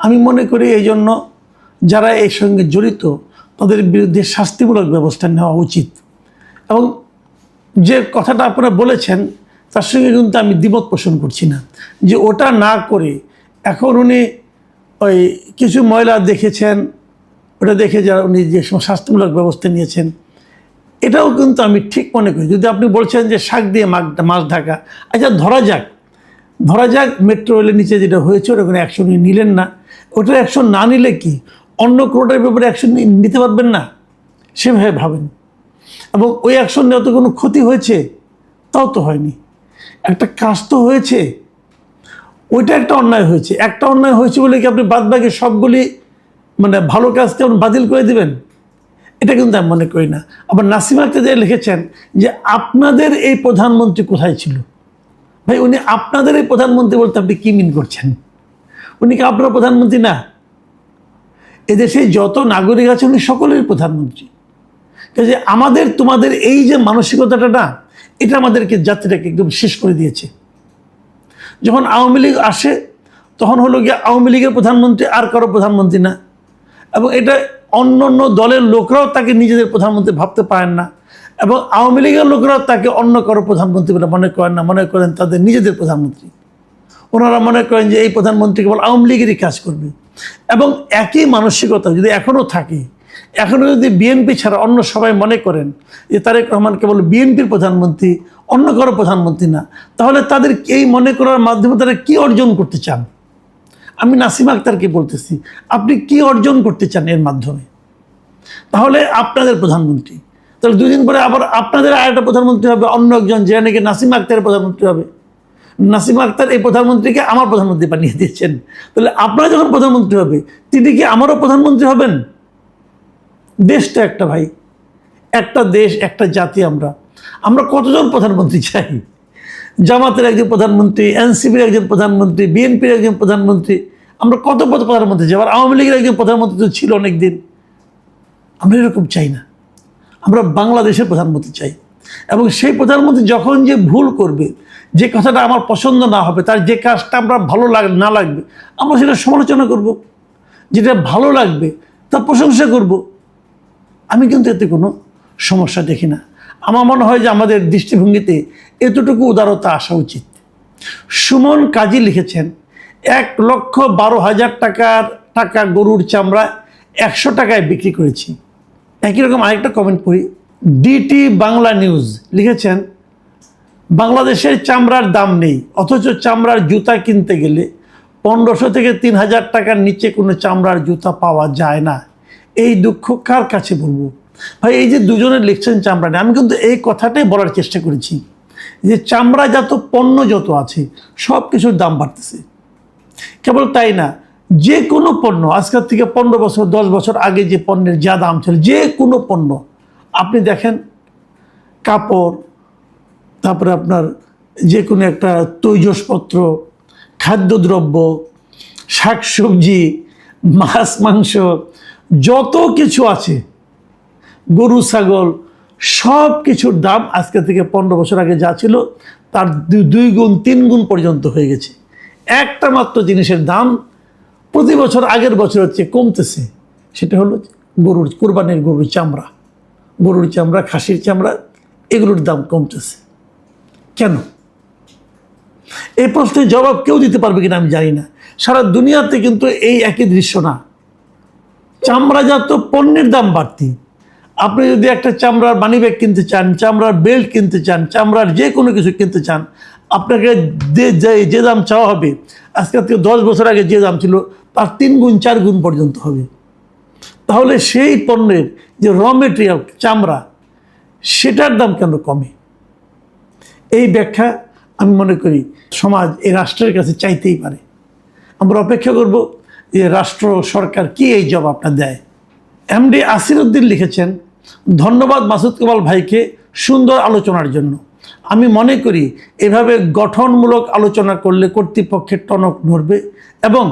আমি মনে করি এই জন্য যারা এর সঙ্গে জড়িত তাদের বিরুদ্ধে শাস্তিমূলক ব্যবস্থা নেওয়া উচিত। এবং যে কথাটা আপনারা বলেছেন তার সঙ্গে কিন্তু আমি দ্বিমত পোষণ করছি না, যে ওটা না করে এখন উনি ওই কিছু মহিলা দেখেছেন, ওটা দেখে যারা উনি যে শাস্তিমূলক ব্যবস্থা নিয়েছেন, এটাও কিন্তু আমি ঠিক মনে করি। যদি আপনি বলছেন যে শাক দিয়ে মাছ ঢাকা, আচ্ছা ধরা যাক মেট্রো রেলের নিচে যেটা হয়েছে ওটা কোনো অ্যাকশন নিলেন না, ওটার অ্যাকশন না নিলে কি অন্য কোনোটার ব্যাপারে অ্যাকশন নিতে পারবেন না? সেভাবে ভাবেন। এবং ওই অ্যাকশন নেওয়া তো কোনো ক্ষতি হয়েছে? তাও তো হয়নি। একটা কাজ তো হয়েছে, ওইটা একটা অন্যায় হয়েছে। একটা অন্যায় হয়েছে বলে কি আপনি বাদবাকি সবগুলি মানে ভালো কাজকে আপনি বাতিল করে দেবেন? এটা কিন্তু আমি মনে করি না। আবার নাসিম আক্তার যে লিখেছেন যে আপনাদের এই প্রধানমন্ত্রী কোথায় ছিল, ভাই উনি আপনাদের এই প্রধানমন্ত্রী বলতে আপনি কী মিন করছেন? উনি কি আপনার প্রধানমন্ত্রী না? এদেশে যত নাগরিক আছে উনি সকলের প্রধানমন্ত্রী। কাজে আমাদের তোমাদের এই যে মানসিকতাটা না, এটা আমাদেরকে জাতিটাকে একদম শেষ করে দিয়েছে। যখন আওয়ামী লীগ আসে তখন হলো গিয়ে আওয়ামী লীগের প্রধানমন্ত্রী আর কারো প্রধানমন্ত্রী না, এবং এটা অন্য অন্য দলের লোকরাও তাকে নিজেদের প্রধানমন্ত্রী ভাবতে পারেন না, এবং আওয়ামী লীগের লোকরাও তাকে অন্য কারো প্রধানমন্ত্রী বলে মনে করেন না, মনে করেন তাদের নিজেদের প্রধানমন্ত্রী। ওনারা মনে করেন যে এই প্রধানমন্ত্রী কেবল আওয়ামী লীগেরই কাজ করবে। এবং একই মানসিকতা যদি এখনও থাকে, এখনও যদি বিএনপি ছাড়া অন্য সবাই মনে করেন যে তারেক রহমান কেবল বিএনপির প্রধানমন্ত্রী, অন্য কারো প্রধানমন্ত্রী না, তাহলে তাদের এই মনে করার মাধ্যমে তারা কী অর্জন করতে চান? আমি নাসিম আক্তারকে বলতেছি, আপনি কি অর্জন করতে চান এর মাধ্যমে? তাহলে আপনাদের প্রধানমন্ত্রী, তাহলে 2 দিন পরে আবার আপনাদের আরেকটা প্রধানমন্ত্রী হবে, অন্য একজন, যে নাকি নাসিম আক্তারের প্রধানমন্ত্রী হবে। নাসিম আক্তার এই প্রধানমন্ত্রীকে আমার প্রধানমন্ত্রী বানিয়ে দিয়েছেন, তাহলে আপনারা যখন প্রধানমন্ত্রী হবে তিনি কি আমারও প্রধানমন্ত্রী হবেন? দেশটা একটা, ভাই একটা দেশ, একটা জাতি। আমরা কতজন প্রধানমন্ত্রী চাই? জামাতের একজন প্রধানমন্ত্রী, এনসিপির একজন প্রধানমন্ত্রী, বিএনপির একজন প্রধানমন্ত্রী, আমরা কত প্রধানমন্ত্রী চাই? আবার আওয়ামী লীগের একজন প্রধানমন্ত্রী তো ছিল অনেকদিন। আমরা এরকম চাই না, আমরা বাংলাদেশের প্রধানমন্ত্রী চাই। এবং সেই প্রধানমন্ত্রী যখন যে ভুল করবে, যে কথাটা আমার পছন্দ না হবে, তার যে কাজটা আমরা ভালো না লাগবে, আমরা সেটা সমালোচনা করব, যেটা ভালো লাগবে তার প্রশংসা করব। আমি কিন্তু এতে কোনো সমস্যা দেখি না। আমার মনে হয় যে আমাদের দৃষ্টিভঙ্গিতে এতটুকু উদারতা আসা উচিত। সুমন কাজী লিখেছেন 1,12,000 টাকা গরুর চামড়া 100 টাকায় বিক্রি করেছি। একই রকম আরেকটা কমেন্ট পড়ি। ডিটি বাংলা নিউজ লিখেছেন বাংলাদেশের চামড়ার দাম নেই, অথচ চামড়ার জুতা কিনতে গেলে 1500 থেকে 3000 টাকার নিচে কোনো চামড়ার জুতা পাওয়া যায় না। এই দুঃখ কার কাছে বলবো? ভাই এই যে দুজনের লিখছেন চামড়া নিয়ে, আমি কিন্তু এই কথাটাই বলার চেষ্টা করেছি যে চামড়াজাত পণ্য যত আছে সব কিছুর দাম বাড়তেছে। কেবল তাই না, যে কোনো পণ্য আজকের থেকে 15 বছর 10 বছর আগে যে পণ্যের যা দাম ছিল, যে কোনো পণ্য আপনি দেখেন, কাপড়, তারপরে আপনার যে কোনো একটা তৈজসপত্র, খাদ্যদ্রব্য, শাকসবজি, মাছ মাংস, যত কিছু আছে, গরু ছাগল, সব কিছুর দাম আজকে থেকে 15 বছর আগে যা ছিল তার 2 গুণ 3 গুণ পর্যন্ত হয়ে গেছে। একটা মাত্র জিনিসের দাম প্রতি বছর আগের বছর হচ্ছে কমতেছে, সেটা হলো কোরবানির গরুর চামড়া, খাসির চামড়া, এগুলোর দাম কমতেছে। কেন? এই প্রশ্নের জবাব কেউ দিতে পারবে কিনা আমি জানি না। সারা দুনিয়াতে কিন্তু এই একই দৃশ্য না, চামড়াজাত পণ্যের দাম বাড়তি। আপনি যদি একটা চামড়ার মানিব্যাগ কিনতে চান, চামড়ার বেল্ট কিনতে চান, চামড়ার যে কোনো কিছু কিনতে চান, আপনাকে যে দাম চাওয়া হবে আজকে থেকে 10 বছর আগে যে দাম ছিল তার 3 গুণ 4 গুণ পর্যন্ত হবে। তাহলে সেই পণ্যের যে র মেটেরিয়াল চামড়া, সেটার দাম কেন কমে? এই ব্যাখ্যা আমি মনে করি সমাজ এই রাষ্ট্রের কাছে চাইতেই পারে। আমরা অপেক্ষা করব যে রাষ্ট্র সরকার কি এই জবাবটা দেয়। এমডি আসিরউদ্দিন লিখেছেন ধন্যবাদ মাসুদ কামাল ভাইকে সুন্দর আলোচনার জন্য। আমি মনে করি এভাবে গঠনমূলক আলোচনা করলে কর্তৃপক্ষের টনক নড়বে এবং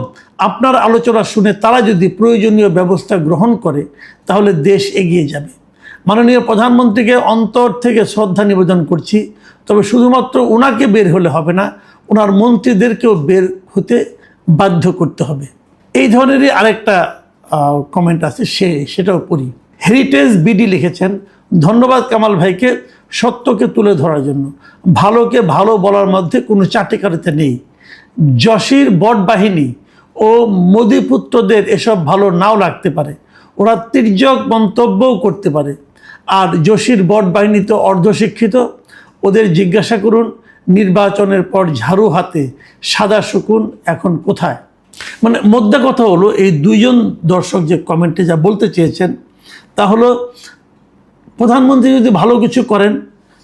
আপনার আলোচনা শুনে তারা যদি প্রয়োজনীয় ব্যবস্থা গ্রহণ করে তাহলে দেশ এগিয়ে যাবে। মাননীয় প্রধানমন্ত্রীকে অন্তর থেকে শ্রদ্ধা নিবেদন করছি, তবে শুধুমাত্র ওনাকে বের হলে হবে না, ওনার মন্ত্রীদেরকেও বের হতে বাধ্য করতে হবে। এই ধরনেরই আরেকটা কমেন্ট আছে, সেটাও পড়ি। হেরিটেজ বিডি লিখেছেন, ধন্যবাদ কামাল ভাইকে সত্যকে তুলে ধরার জন্য। ভালোকে ভালো বলার মধ্যে কোনো চাটিকারিতা নেই। যশীর বট বাহিনী ও মোদিপুত্রদের এসব ভালো নাও লাগতে পারে, ওরা তির্যক মন্তব্যও করতে পারে। আর যশীর বট বাহিনী তো অর্ধশিক্ষিত, ওদের জিজ্ঞাসা করুন নির্বাচনের পর ঝাড়ু হাতে সাদা শকুন এখন কোথায়। মানে মোদ্দা কথা হলো, এই দুইজন দর্শক যে কমেন্টে যা বলতে চেয়েছেন তা হলো, প্রধানমন্ত্রী যদি ভালো কিছু করেন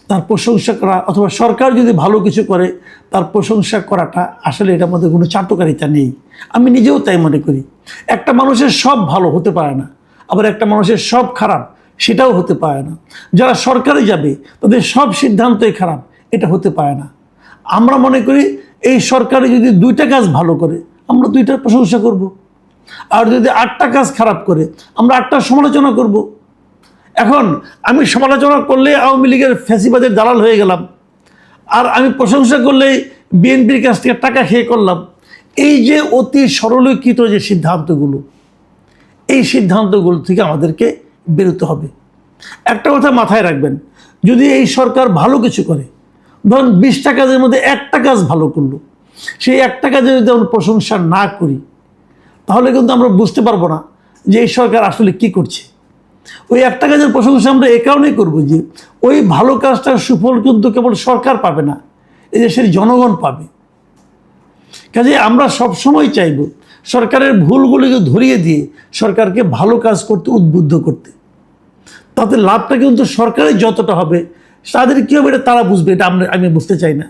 তার প্রশংসা করা, অথবা সরকার যদি ভালো কিছু করে তার প্রশংসা করাটা আসলে এটার মধ্যে কোনো চাটুকারিতা নেই। আমি নিজেও তাই মনে করি। একটা মানুষের সব ভালো হতে পারে না, আবার একটা মানুষের সব খারাপ সেটাও হতে পারে না। যারা সরকারে যাবে তাদের সব সিদ্ধান্তই খারাপ, এটা হতে পারে না। আমরা মনে করি এই সরকারে যদি 2টা কাজ ভালো করে আমরা 2টার প্রশংসা করব, আর যদি 8টা কাজ খারাপ করে আমরা 8টার সমালোচনা করব। এখন আমি সমালোচনা করলে আওয়ামী লীগের ফ্যাসিবাদের দালাল হয়ে গেলাম, আর আমি প্রশংসা করলে বিএনপির কাছ থেকে টাকা খেয়ে করলাম। এই যে অতি সরলীকৃত যে সিদ্ধান্তগুলো, এই সিদ্ধান্তগুলো থেকে আমাদেরকে বেরোতে হবে। একটা কথা মাথায় রাখবেন, যদি এই সরকার ভালো কিছু করে, ধরুন 20টা কাজের মধ্যে 1টা কাজ ভালো করলো, সেই 1টা কাজে যদি আমরা প্রশংসা না করি তাহলে কিন্তু আমরা বুঝতে পারবো না যে এই সরকার আসলে কি করছে। ওই 1টা কাজের প্রশংসা আমরা এ কারণেই করবো যে ওই ভালো কাজটার সুফল কিন্তু কেবল সরকার পাবে না, এই দেশের জনগণ পাবে। কাজে আমরা সবসময় চাইব সরকারের ভুলগুলিকে ধরিয়ে দিয়ে সরকারকে ভালো কাজ করতে উদ্বুদ্ধ করতে। তাতে লাভটা কিন্তু সরকারের যতটা হবে, তাদের কী হবে এটা তারা বুঝবে, এটা আমি বুঝতে চাই না।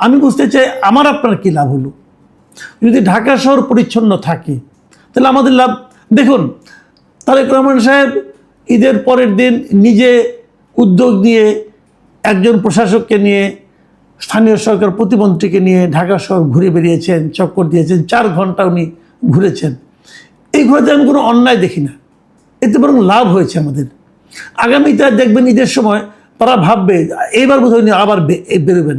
আমি বুঝতে চাই আমার আপনার কী লাভ হলো। যদি ঢাকা শহর পরিচ্ছন্ন থাকে তাহলে আমাদের লাভ। দেখুন, তারেক রহমান সাহেব ঈদের পরের দিন নিজে উদ্যোগ নিয়ে একজন প্রশাসককে নিয়ে, স্থানীয় সরকার প্রতিমন্ত্রীকে নিয়ে ঢাকা শহর ঘুরে বেরিয়েছেন, চক্কর দিয়েছেন, 4 ঘন্টা উনি ঘুরেছেন। এই ঘুরেতে আমি কোনো অন্যায় দেখি না, এতে বরং লাভ হয়েছে আমাদের। আগামীতে দেখবেন ঈদের সময় তারা ভাববে এইবার বোধহয় আবার বেরোবেন,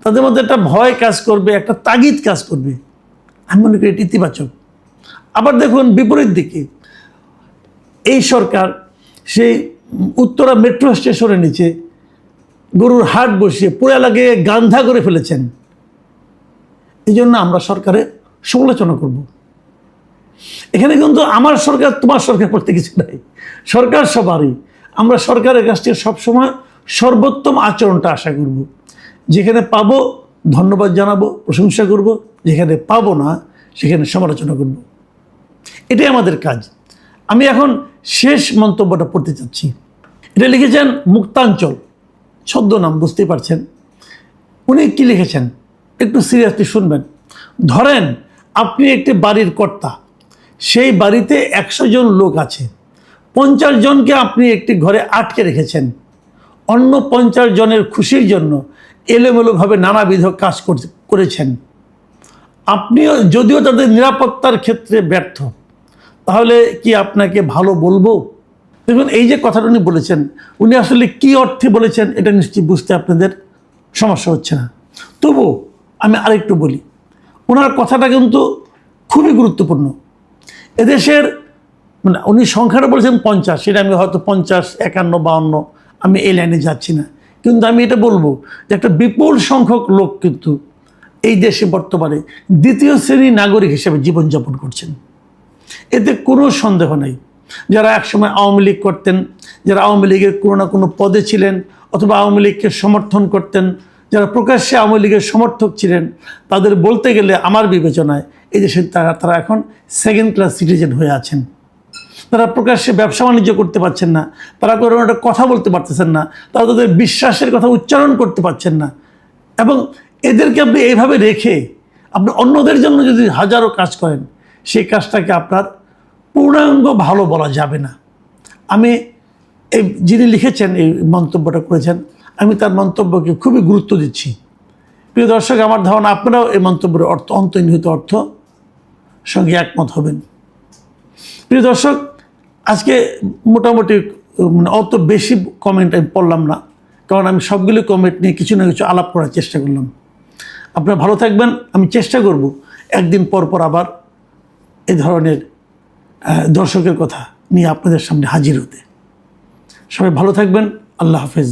তাদের মধ্যে একটা ভয় কাজ করবে, একটা তাগিদ কাজ করবে। আমি মনে করি এটি ইতিবাচক। আবার দেখুন বিপরীত দিকে, এই সরকার সেই উত্তরা মেট্রো স্টেশনের নিচে গরুর হাট বসিয়ে পুরা লাগিয়ে গান্ধা করে ফেলেছেন। এই জন্য আমরা সরকারের সমালোচনা করব। এখানে কিন্তু আমার সরকার তোমার সরকার করতে কিছু নাই, সরকার সবারই। আমরা সরকারের কাছ থেকে সবসময় সর্বোত্তম আচরণটা আশা করব। যেখানে পাবো ধন্যবাদ জানাবো, প্রশংসা করব, যেখানে পাবো না সেখানে সমালোচনা করব। এটাই আমাদের কাজ। আমি এখন শেষ মন্তব্যটা পড়তে চাচ্ছি। এটা লিখেছেন মুক্তাঞ্চল, ছদ্মনাম, বুঝতেই পারছেন উনি কি লিখেছেন, একটু সিরিয়াসলি শুনবেন। ধরেন আপনি একটি বাড়ির কর্তা, সেই বাড়িতে 100 জন লোক আছে, 50 জনকে আপনি একটি ঘরে আটকে রেখেছেন। অন্য 50 জনের খুশির জন্য এলোমেলোভাবে নানাবিধ কাজ করেছেন। আপনিও যদিও তাদের নিরাপত্তার ক্ষেত্রে ব্যর্থ, তাহলে কি আপনাকে ভালো বলবো? দেখুন, এই যে কথাটা উনি বলেছেন, উনি আসলে কি অর্থে বলেছেন এটা নিশ্চয়ই বুঝতে আপনাদের সমস্যা হচ্ছে না। তবু আমি আরেকটু বলি, ওনার কথাটা কিন্তু খুবই গুরুত্বপূর্ণ। এদেশের মানে উনি সংখ্যাটা বলেছেন 50, সেটা আমি হয়তো 50, 51, 52, আমি এই লাইনে যাচ্ছি না। কিন্তু আমি এটা বলবো যে একটা বিপুল সংখ্যক লোক কিন্তু এই দেশে বর্তমানে 2য় শ্রেণীর নাগরিক হিসেবে জীবনযাপন করছেন, এতে কোনো সন্দেহ নেই। যারা একসময় আওয়ামী লীগ করতেন, যারা আওয়ামী লীগের কোনো না কোনো পদে ছিলেন অথবা আওয়ামী লীগকে সমর্থন করতেন, যারা প্রকাশ্যে আওয়ামী লীগের সমর্থক ছিলেন, তাদের বলতে গেলে আমার বিবেচনায় এই দেশে তারা এখন 2nd ক্লাস সিটিজেন হয়ে আছেন। তারা প্রকাশ্যে ব্যবসা বাণিজ্য করতে পারছেন না, তারা কোনো একটা কথা বলতে পারতেছেন না, তারা তাদের বিশ্বাসের কথা উচ্চারণ করতে পারছেন না। এবং এদেরকে আপনি এইভাবে রেখে আপনি অন্যদের জন্য যদি হাজারো কাজ করেন, সেই কাজটাকে আপনার পূর্ণাঙ্গ ভালো বলা যাবে না। আমি এই যিনি লিখেছেন, এই মন্তব্যটা করেছেন, আমি তার মন্তব্যকে খুবই গুরুত্ব দিচ্ছি। প্রিয় দর্শক, আমার ধারণা আপনারাও এই মন্তব্যের অন্তর্নিহিত অর্থ সঙ্গে একমত হবেন। প্রিয় দর্শক, আজকে মোটামুটি মানে অত বেশি কমেন্ট আমি পড়লাম না, কারণ আমি সবগুলো কমেন্ট নিয়ে কিছু না কিছু আলাপ করার চেষ্টা করলাম। আপনারা ভালো থাকবেন। আমি চেষ্টা করব একদিন পর পর আবার এ ধরনের দর্শকের কথা নিয়ে আপনাদের সামনে হাজির হতে। সবাই ভালো থাকবেন। আল্লাহ হাফেজ।